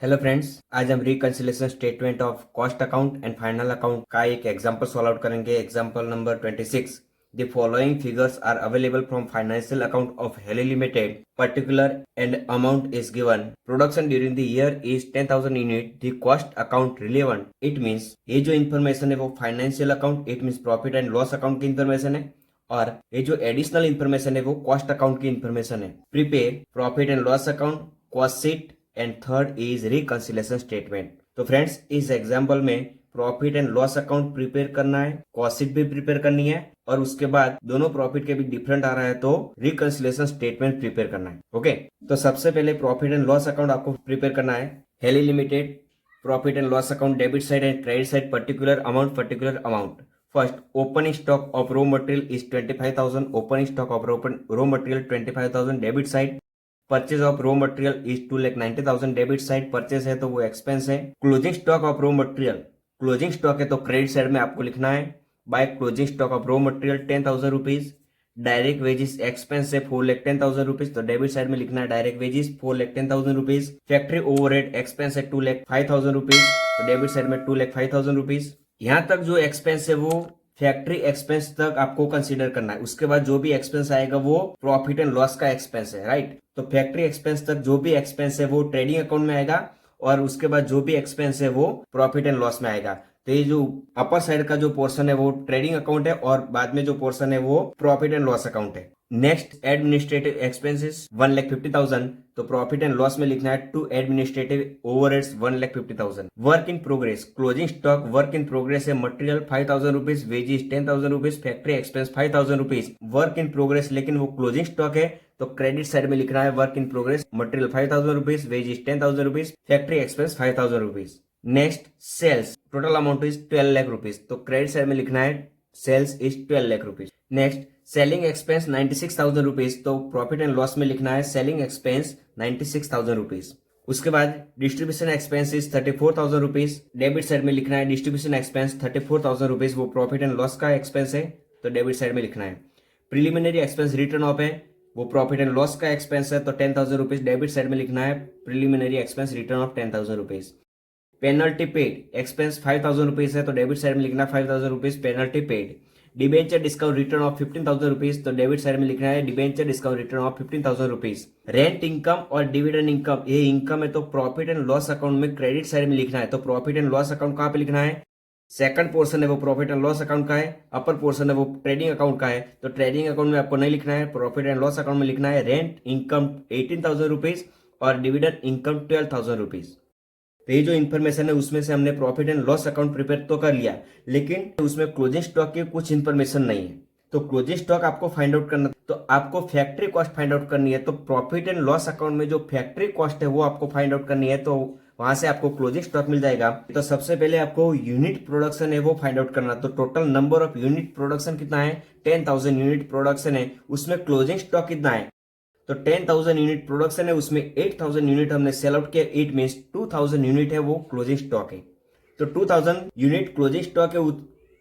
Hello friends, आज हम reconciliation statement of cost account and final account का एक एग्जांपल सॉल्व आउट करेंगे। Example number 26। The following figures are available from financial account of Haley limited. Particular and amount is given. Production during the year is 10,000 unit. The cost account relevant. It means ये जो information है वो financial account, it means profit and loss account की information है, और ये जो additional information है वो कॉस्ट अकाउंट की इन्फॉर्मेशन है। Prepare profit and loss account, cost sheet and third is reconciliation statement. तो फ्रेंड्स, इस एग्जांपल में profit and loss account prepare करना है, कॉस्ट शीट भी प्रिपेयर करनी है, और उसके बाद दोनों प्रॉफिट के भी डिफरेंट आ रहा है तो रिकंसिलिएशन स्टेटमेंट प्रिपेयर करना है। ओके, तो सबसे पहले प्रॉफिट एंड लॉस अकाउंट आपको प्रिपेयर करना है। Haley limited profit and loss account, debit side and credit side, particular amount, particular amount. First, opening stock of raw material is 25,000. Opening stock of raw material 25,000. Debit side, purchase of raw material is 2,90,000। Debit side purchase है तो वो expense है। Closing stock of raw material, closing stock है तो credit side में आपको लिखना है by closing stock of raw material 10,000 rupees. Direct wages expense है 4,10,000 रुपीज, तो डेबिट साइड में लिखना है direct wages 4,10,000 rupees. Factory overhead expense है 2,05,000 रुपीज, तो डेबिट साइड में 2,05,000 रुपीज। यहाँ तक जो एक्सपेंस है वो फैक्ट्री एक्सपेंस तक आपको कंसीडर करना है। उसके बाद जो भी एक्सपेंस आएगा वो प्रॉफिट एंड लॉस का एक्सपेंस है, राइट। तो फैक्ट्री एक्सपेंस तक जो भी एक्सपेंस है वो ट्रेडिंग अकाउंट में आएगा, और उसके बाद जो भी एक्सपेंस है वो प्रॉफिट एंड लॉस में आएगा। तो ये जो अपर साइड का जो पोर्शन है वो ट्रेडिंग अकाउंट है, और बाद में जो पोर्शन है वो प्रॉफिट एंड लॉस अकाउंट है। नेक्स्ट, एडमिनिस्ट्रेटिव एक्सपेंसेस 1,50,000, तो प्रॉफिट एंड लॉस में लिखना है to administrative overheads 1,50,000। Work in progress, closing stock work in progress है material 5,000 rupees, wages 10,000 rupees, factory expense 5,000 rupees. Work in progress लेकिन वो closing stock है, तो क्रेडिट साइड में लिखना है work in progress material 5,000 rupees, wages 10,000 rupees, factory expense 5,000 rupees. Next, sales total amount is 12 lakh rupees, तो credit side में लिखना है sales is 12 lakh rupees. Next, selling expense 96,000 rupees, तो प्रॉफिट एंड लॉस में लिखना है सेलिंग एक्सपेंस 96,000 रुपीज। उसके बाद distribution expense is 34,000 rupees, debit side में लिखना है डिस्ट्रीब्यूशन एक्सपेंस 34,000 रुपीज, वो प्रॉफिट एंड लॉस का एक्सपेंस है, तो डेबिट साइड में लिखना है। प्रिलिमिनरी एक्सपेंस रिटर्न ऑफ है, वो प्रॉफिट एंड लॉस का एक्सपेंस है, तो 10,000 रुपीज, डेबिट साइड में लिखना है preliminary expense return of 10,000 rupees. Penalty paid expense 5,000 rupees है, तो डेबिट साइड में लिखना है 5,000 rupees penalty paid. Debenture discount return of 15,000 rupees, तो डेबिट साइड में लिखना है debenture discount return of 15,000 rupees. Rent income और डिविडेंड इनकम, ये इनकम है तो प्रॉफिट एंड लॉस अकाउंट में क्रेडिट साइड में लिखना है, तो प्रॉफिट एंड लॉस अकाउंट कहाँ पे लिखना है? सेकंड पोर्शन है वो प्रॉफिट एंड लॉस अकाउंट का है, अपर पोर्शन है वो ट्रेडिंग अकाउंट का है, तो ट्रेडिंग अकाउंट में आपको नहीं लिखना है, प्रॉफिट एंड लॉस अकाउंट में लिखना है रेंट इनकम 18,000 रुपीज और डिविडेंड इनकम 12,000 रुपीज। तो ये जो इन्फॉर्मेशन है उसमें से हमने profit and loss account prepare तो कर लिया, लेकिन उसमें क्लोजिंग स्टॉक की कुछ इन्फॉर्मेशन नहीं है। तो क्लोजिंग स्टॉक आपको फाइंड आउट करना, तो आपको फैक्ट्री कॉस्ट फाइंड आउट करनी है, तो प्रॉफिट एंड लॉस अकाउंट में जो फैक्ट्री कॉस्ट है वो आपको फाइंड आउट करनी है, तो वहां से आपको क्लोजिंग स्टॉक मिल जाएगा। तो सबसे पहले आपको यूनिट प्रोडक्शन है वो फाइंड आउट करना, तो total number of unit production कितना है? 10,000 यूनिट प्रोडक्शन है, उसमें क्लोजिंग स्टॉक कितना है? तो 10,000 यूनिट प्रोडक्शन है, उसमें 8,000 यूनिट हमने सेल आउट किया, इट मीन्स 2,000 यूनिट है वो क्लोजिंग स्टॉक है। तो 2,000 यूनिट क्लोजिंग स्टॉक है,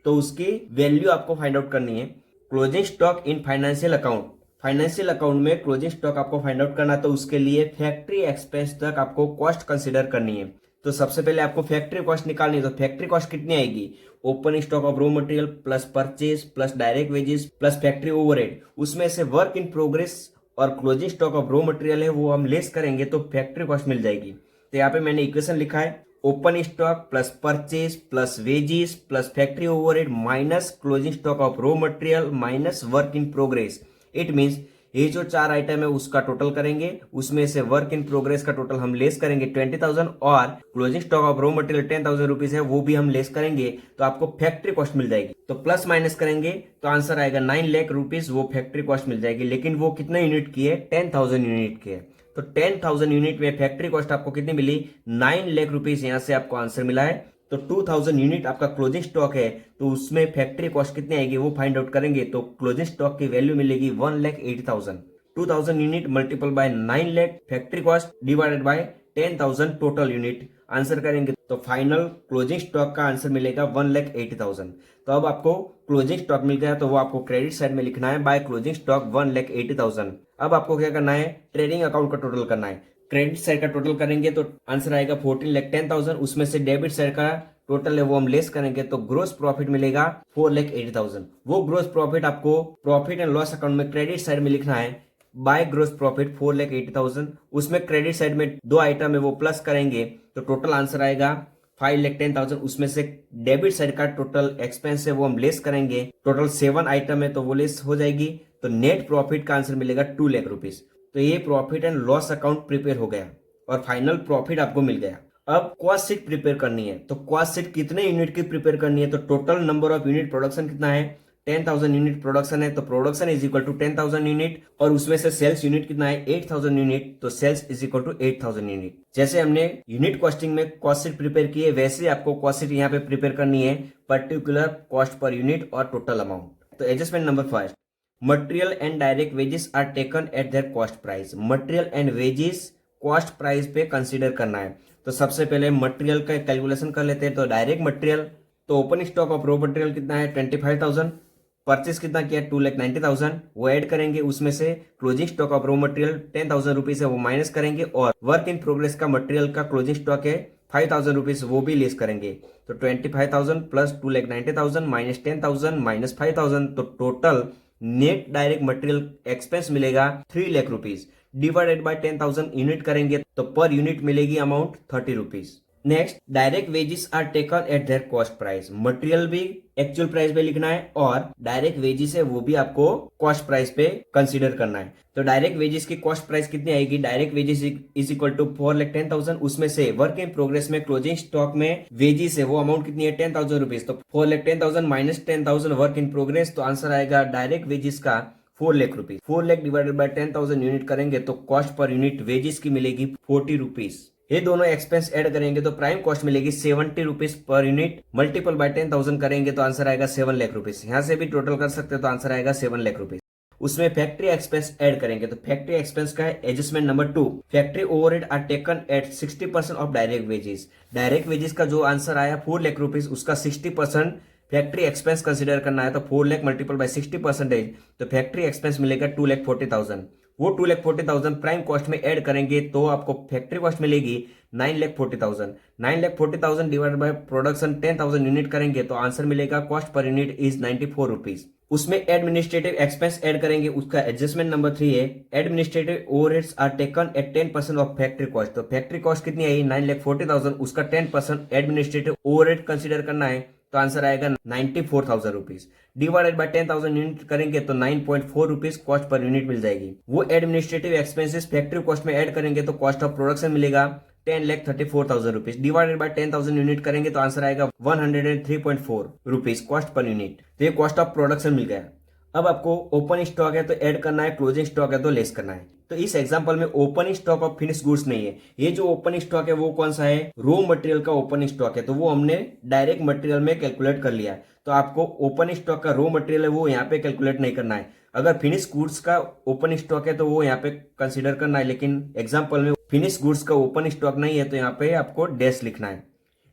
तो उसकी वैल्यू आपको फाइंड आउट करनी है। Closing stock in financial account, financial account में क्लोजिंग स्टॉक आपको फाइंड आउट करना, तो उसके लिए फैक्ट्री एक्सपेंस तक आपको कॉस्ट कंसिडर करनी है। तो सबसे पहले आपको फैक्ट्री कॉस्ट निकालनी है, तो फैक्ट्री कॉस्ट कितनी आएगी? Opening stock of raw material plus purchase plus direct wages plus factory overhead, उसमें से वर्क इन प्रोग्रेस और closing stock of raw material है वो हम लेस करेंगे तो फैक्ट्री कॉस्ट मिल जाएगी। तो यहाँ पे मैंने इक्वेशन लिखा है open stock plus purchase plus wages plus factory overhead minus closing stock of raw material minus work in progress. It means ये जो चार आइटम है उसका टोटल करेंगे, उसमें से वर्क इन प्रोग्रेस का टोटल हम लेस करेंगे 20,000 और closing stock of raw material 10,000 rupees है वो भी हम लेस करेंगे, तो आपको फैक्ट्री कॉस्ट मिल जाएगी। तो प्लस माइनस करेंगे तो आंसर आएगा 9 लाख रुपीज, वो फैक्ट्री कॉस्ट मिल जाएगी। लेकिन वो कितने यूनिट की है? 10,000 यूनिट की है। तो 10,000 यूनिट में फैक्ट्री कॉस्ट आपको कितनी मिली? 9 लाख रुपीज, यहां से आपको आंसर मिला है। तो 2,000 यूनिट आपका क्लोजिंग स्टॉक है, तो उसमें फैक्ट्री कॉस्ट कितनी आएगी वो फाइंड आउट करेंगे, तो क्लोजिंग स्टॉक की वैल्यू मिलेगी 1,80,000। 2,000 unit multiple bye 9 lakh factory cost divided by 10,000 total unit, answer करेंगे तो फाइनल क्लोजिंग स्टॉक का आंसर मिलेगा 1,80,000। तो अब आपको क्लोजिंग स्टॉक मिल गया, तो वो आपको क्रेडिट साइड में लिखना है बाय क्लोजिंग स्टॉक 1,80,000। अब आपको क्या करना है? ट्रेडिंग अकाउंट का टोटल करना है। क्रेडिट साइड का टोटल करेंगे तो आंसर आएगा 14,10,000, उसमें से डेबिट साइड का टोटल है वो हम लेस करेंगे तो ग्रोस प्रॉफिट मिलेगा 4,80,000। वो ग्रोस प्रॉफिट आपको प्रॉफिट एंड लॉस अकाउंट में क्रेडिट साइड में लिखना है बाय ग्रोस प्रॉफिट 4,80,000। उसमें क्रेडिट साइड में दो आइटम है वो प्लस करेंगे तो टोटल आंसर आएगा 5,10,000। उसमें से डेबिट साइड का टोटल एक्सपेंस है वो हम लेस करेंगे, टोटल 7 आइटम है तो वो लेस हो जाएगी, तो नेट प्रॉफिट का आंसर मिलेगा 2 लाख रुपीज। तो ये profit and loss account prepare हो गया और फाइनल प्रॉफिट आपको मिल गया। अब कॉस्ट शीट प्रिपेयर करनी है, तो कॉस्ट शीट कितने यूनिट की प्रिपेयर करनी है, तो total number of unit production कितना है 10,000 यूनिट प्रोडक्शन है, तो production is equal to 10,000 unit, और उसमें से सेल्स यूनिट कितना है 8,000 यूनिट, तो sales is equal to 8,000 unit. जैसे हमने यूनिट कॉस्टिंग में कॉस्ट शीट प्रिपेयर की है वैसे आपको कॉस्ट शीट यहाँ पे प्रिपेयर करनी है, पर्टिकुलर कॉस्ट पर यूनिट और टोटल अमाउंट। तो adjustment number first, material and direct wages are taken at their cost price. Material and wages cost price पे कंसीडर करना है। तो सबसे पहले मटेरियल का कैलकुलेशन कर लेते हैं। तो डायरेक्ट मटेरियल, तो opening stock of raw material कितना है 25,000, परचेस कितना किया 2,90,000, वो ऐड करेंगे, उसमें से closing stock of raw material 10,000 rupees है वो माइनस करेंगे, और वर्क इन प्रोग्रेस का मटेरियल का क्लोजिंग स्टॉक है 5,000 रुपीज वो भी लेस करेंगे। तो 25,000 प्लस 2,90,000 माइनस 10,000 माइनस 5,000, तो total net direct material expense मिलेगा 3 lakh rupees. Divided by 10,000 unit करेंगे तो पर यूनिट मिलेगी amount 30 rupees. Next, direct wages are taken at their cost price. Material भी एक्चुअल प्राइस पे लिखना है और डायरेक्ट वेजेस है वो भी आपको कॉस्ट प्राइस पे कंसीडर करना है। तो डायरेक्ट वेजेस की कॉस्ट प्राइस कितनी आएगी, direct wages is equal to 4,10,000, उसमें से वर्क इन प्रोग्रेस में क्लोजिंग स्टॉक में वेजेस है वो अमाउंट कितनी है 10,000 रुपीज, तो 4,10,000 माइनस 10,000 वर्क इन प्रोग्रेस, तो आंसर आएगा डायरेक्ट वेजेस का 4 lakh rupees. 4 lakh divided by 10,000 unit करेंगे तो कॉस्ट पर यूनिट वेजेस की मिलेगी 40 रुपीज। ये दोनों एक्सपेंस ऐड करेंगे तो प्राइम कॉस्ट मिलेगी 70 rupees per unit, multiple bye 10,000 करेंगे तो आंसर आएगा 7 लाख रुपीज। यहाँ से भी टोटल कर सकते हैं तो आंसर आएगा 7 लाख रुपीज। उसमें फैक्ट्री एक्सपेंस ऐड करेंगे तो फैक्ट्री एक्सपेंस का है adjustment number 2, factory overhead are taken at 60% of direct wages. Direct wages का जो आंसर आया 4 लाख रुपीज, उसका 60% फैक्ट्री एक्सपेंस कंसीडर करना है, तो 4 लाख मल्टीपल बाय 60%, तो फैक्ट्री एक्सपेंस मिलेगा 2,40,000। वो 2,40,000 प्राइम कॉस्ट में ऐड करेंगे तो आपको फैक्ट्री कॉस्ट मिलेगी 9,40,000। 9,40,000 डिवाइड बाय प्रोडक्शन 10,000 यूनिट करेंगे तो आंसर मिलेगा cost per unit is 94 rupees. उसमें एडमिनिस्ट्रेटिव एक्सपेंस ऐड करेंगे, उसका एडजस्टमेंट नंबर 3 है, administrative overheads are taken at 10% of factory cost. तो फैक्ट्री कॉस्ट कितनी आई 9,40,000, उसका 10% एडमिनिस्ट्रेटिव ओवरहेड कंसीडर करना है तो आंसर आएगा 94,000 रुपीज। डिवाइडेड बाय 10,000 यूनिट करेंगे तो 9.4 रुपीज कॉस्ट पर यूनिट मिल जाएगी। वो एडमिनिस्ट्रेटिव एक्सपेंसेस फैक्ट्री कॉस्ट में ऐड करेंगे तो कॉस्ट ऑफ प्रोडक्शन मिलेगा 10,34,000 रुपीज। डिवाइडेड बाय 10,000 यूनिट करेंगे तो आंसर आएगा 103.4 रुपीज कॉस्ट पर यूनिट। तो ये कॉस्ट ऑफ प्रोडक्शन मिल गया। अब आपको ओपनिंग स्टॉक है तो ऐड करना है, क्लोजिंग स्टॉक है तो लेस करना है। तो इस एग्जांपल में opening stock of finish goods नहीं है, ये जो ओपनिंग स्टॉक है वो कौन सा है, रॉ मटेरियल का ओपनिंग स्टॉक है, तो वो हमने डायरेक्ट मटेरियल में कैलकुलेट कर लिया है। तो आपको ओपनिंग स्टॉक का रॉ मटेरियल है वो यहाँ पे कैलकुलेट नहीं करना है। अगर फिनिश गुड्स का ओपनिंग स्टॉक है तो वो यहाँ पे कंसिडर करना है, लेकिन एग्जाम्पल में फिनिश गुड्स का ओपनिंग स्टॉक नहीं है तो यहाँ पे आपको डैश लिखना है।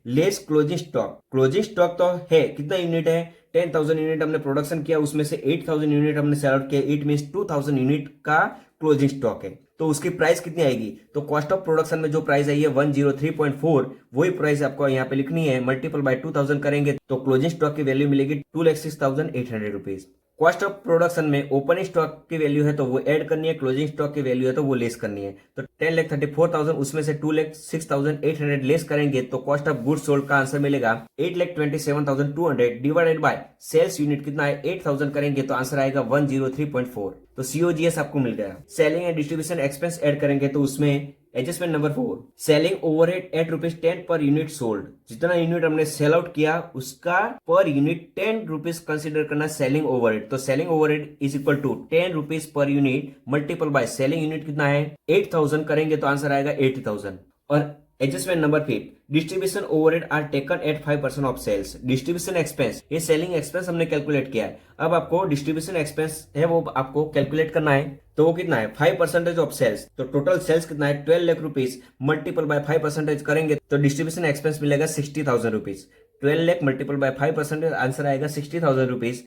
Less closing stock, closing stock तो है कितना यूनिट है 10,000 यूनिट हमने प्रोडक्शन किया, उसमें से 8,000 यूनिट हमने सेल आउट किया, इट मींस 2,000 यूनिट का क्लोजिंग स्टॉक है। तो उसकी प्राइस कितनी आएगी, तो कॉस्ट ऑफ प्रोडक्शन में जो प्राइस आई है 103.4, वही प्राइस आपको यहाँ पे लिखनी है, मल्टीपल बाय 2,000 करेंगे तो क्लोजिंग स्टॉक की वैल्यू मिलेगी 2,06,800 रुपीज। कॉस्ट ऑफ प्रोडक्शन में ओपनिंग स्टॉक की वैल्यू है तो वो ऐड करनी है, क्लोजिंग स्टॉक की वैल्यू है तो वो लेस करनी है। तो 10,34,000 उसमें से 2,06,800 लेस करेंगे तो कॉस्ट ऑफ गुड्स सोल्ड का आंसर मिलेगा 8,27,200 डिवाइडेड बाय सेल्स यूनिट कितना है 8,000 करेंगे तो आंसर आएगा 103.4। तो सीओजीएस आपको मिल गया। Selling and distribution expense add करेंगे तो उसमें adjustment number 4, selling overhead at ₹10 per unit sold. जितना यूनिट हमने सेल आउट किया उसका पर यूनिट 10 रुपीज कंसिडर करना सेलिंग ओवरहेड। तो selling overhead is equal to 10 rupees per unit multiple by selling unit कितना है 8,000 करेंगे तो आंसर आएगा 80,000। और adjustment number 5, distribution overhead are taken at 5% of sales. Distribution expense, ये सेलिंग एक्सपेंस हमने कैलकुलेट किया है, अब आपको डिस्ट्रीब्यूशन एक्सपेंस है वो आपको कैलकुलेट करना है। तो वो कितना है 5% ऑफ सेल्स, तो टोटल सेल्स कितना है 12 लाख रुपीज, मल्टीपल बाय 5% करेंगे तो डिस्ट्रीब्यूशन एक्सपेंस मिलेगा 60,000 rupees. 12 lakh multiple bye 5% answer आएगा 60,000 रुपीज।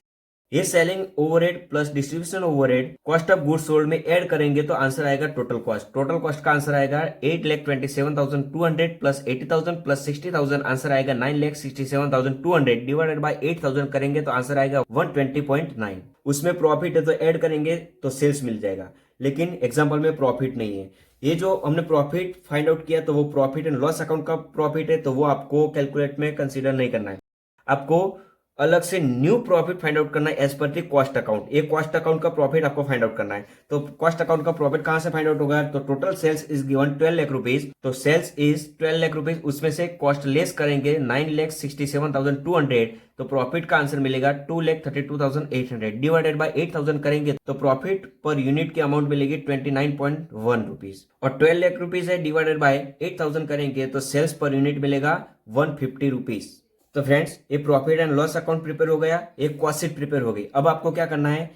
ये selling overhead plus distribution overhead cost of goods sold में ऐड करेंगे तो आंसर आएगा टोटल कॉस्ट। टोटल कॉस्ट का आंसर आएगा 8,27,200 प्लस 80,000 प्लस 60,000, आंसर आएगा 9,67,200 डिवाइडेड बाय 8,000 करेंगे तो आंसर आएगा 120.9। उसमें प्रॉफिट है तो ऐड करेंगे तो सेल्स मिल जाएगा, लेकिन एग्जाम्पल में प्रॉफिट नहीं है। ये जो हमने प्रॉफिट फाइंड आउट किया तो वो प्रॉफिट एंड लॉस अकाउंट का प्रॉफिट है, तो वो आपको कैलकुलेट में कंसीडर नहीं करना है। आपको अलग से न्यू प्रॉफिट फाइंड आउट करना है as per the cost account. ये कॉस्ट अकाउंट का प्रॉफिट आपको फाइंड आउट करना है। तो कॉस्ट अकाउंट का प्रॉफिट कहां से फाइंड आउट होगा, तो total sales is given 12 lakh rupees, तो सेल्स इज 12 लाख रुपीज, उसमें से कॉस्ट लेस करेंगे 9,67,200, तो प्रॉफिट का आंसर मिलेगा 2,32,800 डिवाइडेड बाय 8,000 करेंगे तो प्रॉफिट पर यूनिट की अमाउंट मिलेगी 29.1 रुपीज, और 12 लाख रुपीज है डिवाइडेड बाय 8,000 करेंगे तो सेल्स पर यूनिट मिलेगा 150 रुपीज। तो फ्रेंड्स ये profit and loss account prepare हो गया, एक कॉस्ट शीट प्रिपेयर हो गई। अब आपको क्या करना है,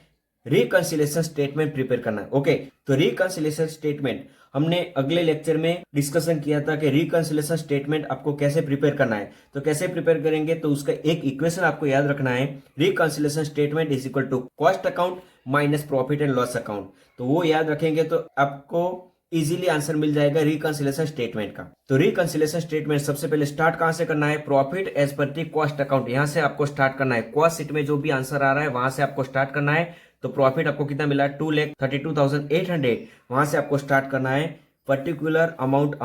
रिकंसिलिएशन स्टेटमेंट प्रिपेयर करना है। ओके, तो रिकंसिलिएशन स्टेटमेंट हमने अगले लेक्चर में डिस्कशन किया था कि रिकंसिलिएशन स्टेटमेंट आपको कैसे प्रिपेयर करना है। तो कैसे प्रिपेयर करेंगे, तो उसका एक इक्वेशन आपको याद रखना है, reconciliation statement is equal to cost account minus profit and loss account. तो वो याद रखेंगे तो आपको इजीली आंसर मिल जाएगा रिकंसिलिएशन स्टेटमेंट का। तो रिकंसिलिएशन स्टेटमेंट सबसे पहले स्टार्ट कहां से करना है, profit as per the cost account, यहां से आपको स्टार्ट करना है। कॉस्ट शीट में जो भी आंसर आ रहा है वहां से आपको स्टार्ट करना है। तो प्रॉफिट आपको कितना मिला, 2,32,800, वहां से आपको स्टार्ट करना है particular amount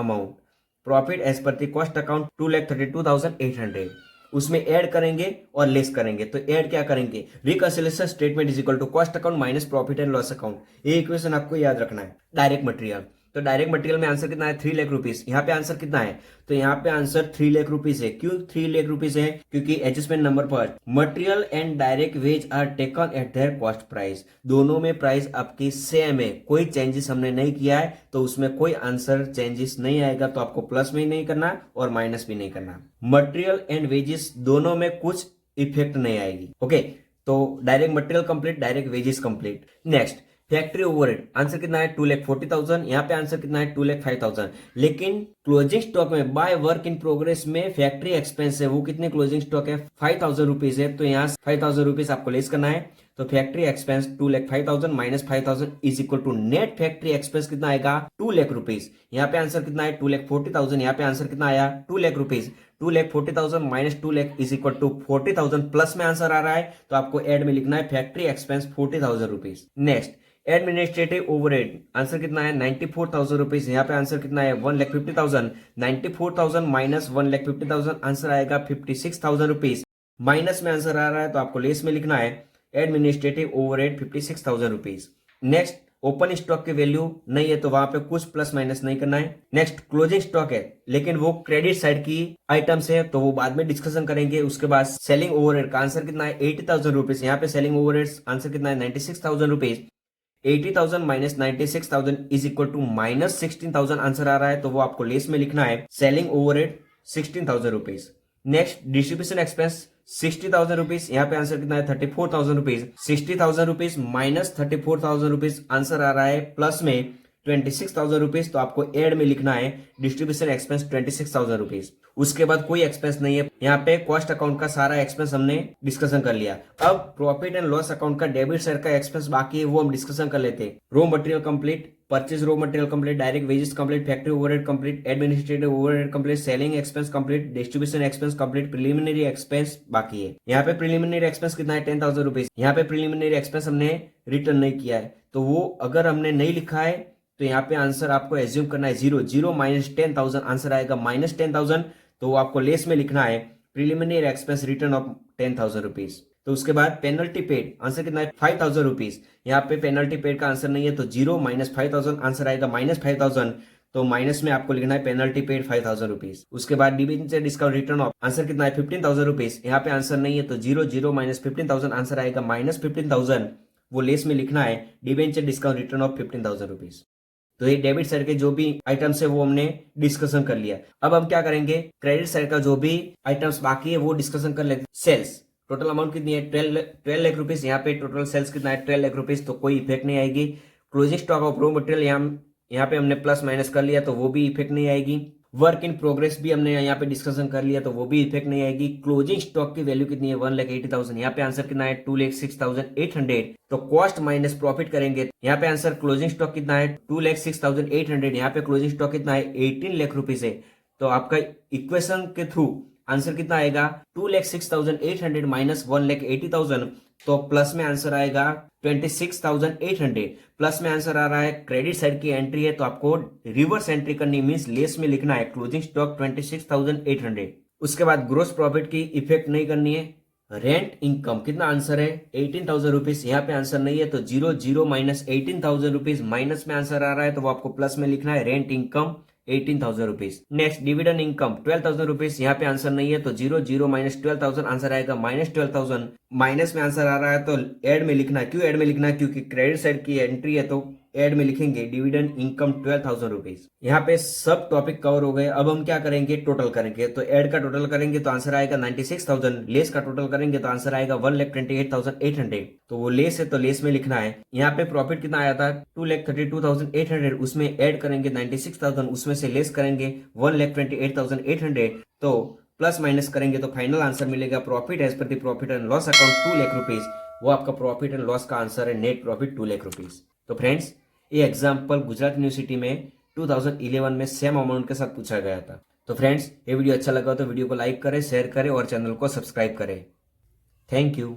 profit as per the cost account 2,32,800, उसमें ऐड करेंगे और लेस करेंगे। तो ऐड क्या करेंगे, reconciliation statement is equal to cost account minus profit and loss account. ये इक्वेशन आपको याद रखना है। डायरेक्ट मटेरियल, तो डायरेक्ट मटेरियल में आंसर कितना है, 3 लाख रुपीज। यहाँ पे आंसर कितना है, तो यहाँ पे आंसर 3 लाख रुपीज है। क्यों 3 लाख रुपीज है, क्योंकि एडजस्टमेंट नंबर पर material and direct wage are taken at their cost price, दोनों में प्राइस आपकी सेम है, कोई चेंजेस हमने नहीं किया है, तो उसमें कोई आंसर चेंजेस नहीं आएगा। तो आपको प्लस भी नहीं करना और माइनस भी नहीं करना। मटेरियल एंड वेजेस दोनों में कुछ इफेक्ट नहीं आएगी। ओके, तो direct material complete, direct wages complete. Next factory overhead, answer कितना है 2,40,000, यहाँ पे आंसर कितना है 2,05,000। लेकिन क्लोजिंग स्टॉक में बाय वर्क इन प्रोग्रेस में फैक्ट्री एक्सपेंस है, वो कितने क्लोजिंग स्टॉक है 5,000 रुपीज है, तो यहाँ 5,000 रुपीज आपको लेस करना है। तो factory expense 2,05,000 minus 5,000 is equal to net factory expense कितना आएगा 2 लाख रुपीज। यहाँ पे आंसर कितना है 2,40,000, यहाँ पे आंसर कितना आया 2 lakh rupees. 2,40,000 minus 2 lakh is equal to 40,000, plus में आंसर आ रहा है तो आपको एड में लिखना है factory expense 40,000 rupees. Next administrative overhead, answer कितना है 94,000 रुपीज, यहाँ पे आंसर कितना है 1,50,000। 94,000 माइनस 1,50,000 आंसर आएगा 56,000 रुपीज। माइनस में आंसर आ रहा है तो आपको लेस में लिखना है administrative overhead 56,000 rupees. Next open stock की वैल्यू नहीं है तो वहां पे कुछ प्लस माइनस नहीं करना है। नेक्स्ट क्लोजिंग स्टॉक है लेकिन वो क्रेडिट साइड की आइटम्स है तो वो बाद में डिस्कशन करेंगे। उसके बाद सेलिंग ओवरहेड का आंसर कितना है 80,000 रुपीज, यहाँ पे सेलिंग ओवरहेड आंसर कितना है 96,000 rupees. 80,000 minus 96,000 is equal to minus 16,000 answer आ रहा है तो वो आपको लेस में लिखना है selling overhead 16,000 rupees. Next distribution expense 60,000 rupees, यहाँ पे आंसर कितना है 34,000 rupees. 60,000 rupees minus 34,000 rupees answer आ रहा है प्लस में 26,000 रुपीज, तो आपको एड में लिखना है डिस्ट्रीब्यूशन एक्सपेंस 26,000 रुपीज। उसके बाद कोई एक्सपेंस नहीं है, यहाँ पे कॉस्ट अकाउंट का सारा एक्सपेंस हमने डिस्कशन कर लिया। अब प्रॉफिट एंड लॉस अकाउंट का डेबिट साइड का एक्सपेंस बाकी है वो हम डिस्कशन कर लेते हैं। Raw material complete, purchase raw material complete, direct wages complete, factory overhead complete, administrative overhead complete, selling expense complete, distribution expense complete, preliminary expense बाकी है। यहाँ पे प्रीलिमिनरी एक्सपेंस कितना है 10,000 रुपीज, यहाँ पे प्रीलिमिनरी एक्सपेंस हमने रिटर्न नहीं किया है तो वो अगर हमने नहीं लिखा है तो यहाँ पे आंसर आपको एज्यूम करना है 0 माइनस 10,000 आंसर आएगा माइनस 10,000, तो वो आपको लेस में लिखना है preliminary expense return of 10,000 rupees. तो उसके बाद पेनल्टी पेड आंसर कितना है 5,000 रुपीज, यहाँ पे पेनल्टी पेड का आंसर नहीं है तो 0 माइनस 5,000 आंसर आएगा माइनस 5,000, तो माइनस में आपको लिखना है पेनल्टी पेड 5,000 रुपीज। उसके बाद dividend discount return of answer कितना है 15,000 रुपीज, यहाँ पे आंसर नहीं है तो 0 माइनस 15,000 आंसर आएगा माइनस 15,000, वो लेस में लिखना है debenture discount return of 15,000 rupees. तो ये डेबिट साइड के जो भी आइटम्स है वो हमने डिस्कशन कर लिया। अब हम क्या करेंगे क्रेडिट साइड का जो भी आइटम्स बाकी है वो डिस्कशन कर लेते। सेल्स टोटल अमाउंट कितनी है 12 लाख रुपीज, यहाँ पे टोटल सेल्स कितना है 12 लाख रुपीज, तो कोई इफेक्ट नहीं आएगी। Closing stock of raw material यहाँ पे हमने प्लस माइनस कर लिया तो वो भी इफेक्ट नहीं आएगी। वर्क इन प्रोग्रेस भी हमने यहाँ पे डिस्कशन कर लिया, तो वो भी इफेक्ट नहीं आएगी। क्लोजिंग स्टॉक की वैल्यू कितनी है 1,80,000, यहाँ पे आंसर कितना है 2,06,800। तो कॉस्ट माइनस प्रॉफिट करेंगे, यहाँ पे आंसर क्लोजिंग स्टॉक कितना है 2,06,800, यहाँ पे क्लोजिंग स्टॉक कितना है 18 लाख रुपीज है। तो आपका इक्वेशन के थ्रू आंसर कितना आएगा 2,06,800 माइनस 1,80,000, तो प्लस में आंसर आएगा 26,800। प्लस में आंसर आ रहा है, क्रेडिट साइड की एंट्री है तो आपको रिवर्स एंट्री करनी, मींस लेस में लिखना है क्लोजिंग स्टॉक 26,800। उसके बाद ग्रोस प्रॉफिट की इफेक्ट नहीं करनी है। रेंट इनकम कितना आंसर है 18,000 रुपीज, यहाँ पे आंसर नहीं है तो 0 माइनस 18,000 रुपीज, माइनस में आंसर आ रहा है तो वो आपको प्लस में लिखना है rent income 18,000 rupees. Next dividend income 12,000 rupees, यहाँ पे आंसर नहीं है तो 0 माइनस 12,000 आंसर आएगा -12,000। माइनस में आंसर आ रहा है तो एड में लिखना है। क्यों एड में लिखना है? क्योंकि क्रेडिट साइड की एंट्री है तो एड में लिखेंगे डिविडेंड इनकम 12,000 रुपीज। यहाँ पे सब टॉपिक कवर हो गए। अब हम क्या करेंगे, टोटल करेंगे। तो एड का टोटल करेंगे तो आंसर आएगा 96,000, लेस का टोटल करेंगे तो आंसर आएगा 1,28,800। तो वो लेस है तो लेस में लिखना है। यहाँ पे प्रॉफिट कितना आया था 2,32,800, उसमें ऐड करेंगे 96,000, उसमें से लेस करेंगे 1,28,800, तो प्लस माइनस करेंगे तो फाइनल आंसर मिलेगा profit as per the profit and loss account 2 lakh rupees. वो आपका प्रॉफिट एंड लॉस का आंसर है, नेट प्रॉफिट 2 लाख रुपीज। तो फ्रेंड्स, ये एग्जाम्पल गुजरात यूनिवर्सिटी में 2011 में सेम अमाउंट के साथ पूछा गया था। तो फ्रेंड्स, ये वीडियो अच्छा लगा तो वीडियो को लाइक करें, शेयर करें और चैनल को सब्सक्राइब करें। Thank you.